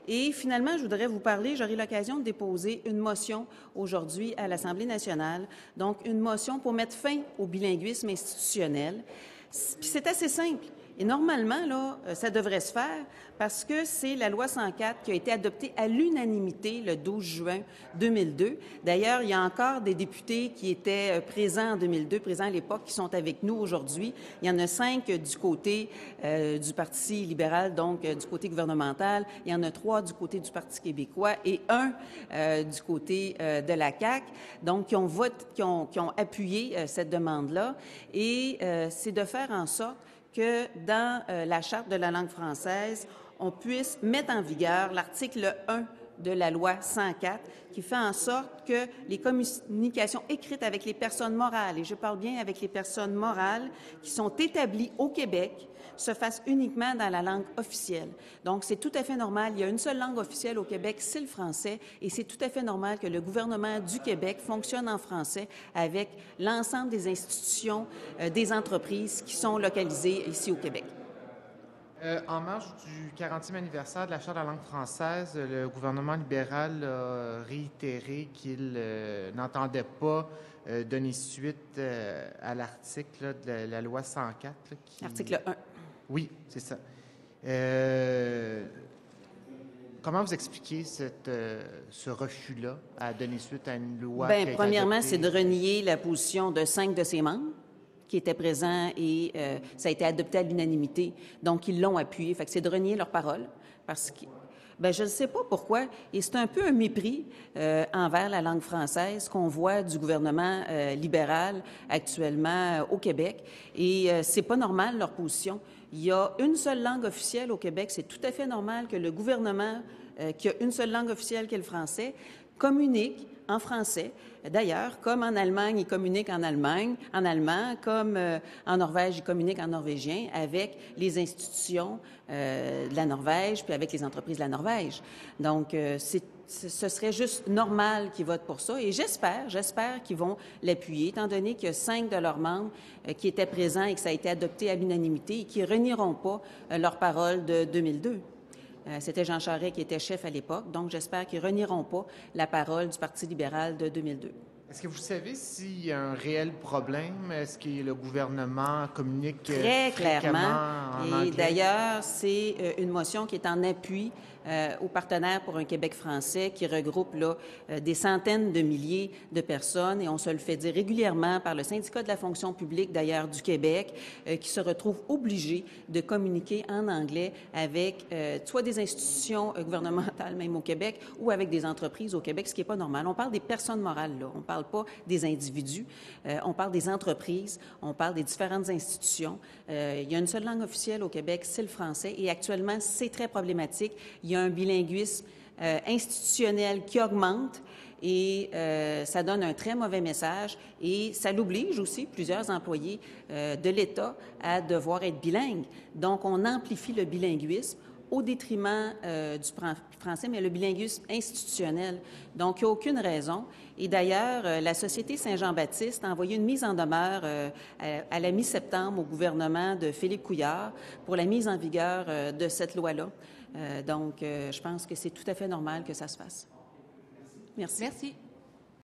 Et finalement, je voudrais vous parler, j'aurai l'occasion de déposer une motion aujourd'hui à l'Assemblée nationale, donc une motion pour mettre fin au bilinguisme institutionnel. Puis c'est assez simple. Et normalement, là, ça devrait se faire parce que c'est la loi 104 qui a été adoptée à l'unanimité le 12 juin 2002. D'ailleurs, il y a encore des députés qui étaient présents en 2002, présents à l'époque, qui sont avec nous aujourd'hui. Il y en a 5 du côté du Parti libéral, donc du côté gouvernemental. Il y en a 3 du côté du Parti québécois et 1 du côté de la CAQ, donc qui ont appuyé cette demande-là. Et c'est de faire en sorte que dans la Charte de la langue française, on puisse mettre en vigueur l'article 1 de la loi 104 qui fait en sorte que les communications écrites avec les personnes morales, et je parle bien avec les personnes morales qui sont établies au Québec, se fassent uniquement dans la langue officielle. Donc, c'est tout à fait normal. Il y a une seule langue officielle au Québec, c'est le français, et c'est tout à fait normal que le gouvernement du Québec fonctionne en français avec l'ensemble des institutions, des entreprises qui sont localisées ici au Québec. En marge du 40e anniversaire de la Charte de la langue française, le gouvernement libéral a réitéré qu'il n'entendait pas donner suite à l'article de la loi 104. Article 1. Oui, c'est ça. Comment vous expliquez ce refus-là à donner suite à une loi qui a été premièrement, adoptée? c'est de renier la position de 5 de ses membres qui étaient présents et ça a été adopté à l'unanimité. Donc, ils l'ont appuyé. Fait que c'est de renier leur parole parce que je ne sais pas pourquoi, et c'est un peu un mépris envers la langue française qu'on voit du gouvernement libéral actuellement au Québec, et c'est pas normal leur position. Il y a une seule langue officielle au Québec, c'est tout à fait normal que le gouvernement, qui a une seule langue officielle qui est le français, communique en français. D'ailleurs, comme en Allemagne, ils communiquent en allemand, comme en Norvège, ils communiquent en norvégien avec les institutions de la Norvège, puis avec les entreprises de la Norvège. Donc, ce serait juste normal qu'ils votent pour ça. Et j'espère qu'ils vont l'appuyer, étant donné qu'il y a 5 de leurs membres qui étaient présents et que ça a été adopté à l'unanimité et qui ne renieront pas leur parole de 2002. C'était Jean Charest qui était chef à l'époque, donc j'espère qu'ils renieront pas la parole du Parti libéral de 2002. Est-ce que vous savez s'il y a un réel problème? Est-ce que le gouvernement communique très clairement en anglais? Et d'ailleurs, c'est une motion qui est en appui aux partenaires pour un Québec français qui regroupe là, des centaines de milliers de personnes, et on se le fait dire régulièrement par le syndicat de la fonction publique d'ailleurs du Québec, qui se retrouve obligé de communiquer en anglais avec soit des institutions gouvernementales même au Québec ou avec des entreprises au Québec, ce qui n'est pas normal. On parle des personnes morales là, on parle pas des individus, on parle des entreprises, on parle des différentes institutions. Il y a une seule langue officielle au Québec, c'est le français, et actuellement, c'est très problématique. Il y a un bilinguisme institutionnel qui augmente et ça donne un très mauvais message, et ça l'oblige aussi, plusieurs employés de l'État, à devoir être bilingues. Donc, on amplifie le bilinguisme au détriment du français, mais le bilinguisme institutionnel. Donc, il n'y a aucune raison. Et d'ailleurs, la Société Saint-Jean-Baptiste a envoyé une mise en demeure à la mi-septembre au gouvernement de Philippe Couillard pour la mise en vigueur de cette loi-là. Donc, je pense que c'est tout à fait normal que ça se fasse. Merci. Merci.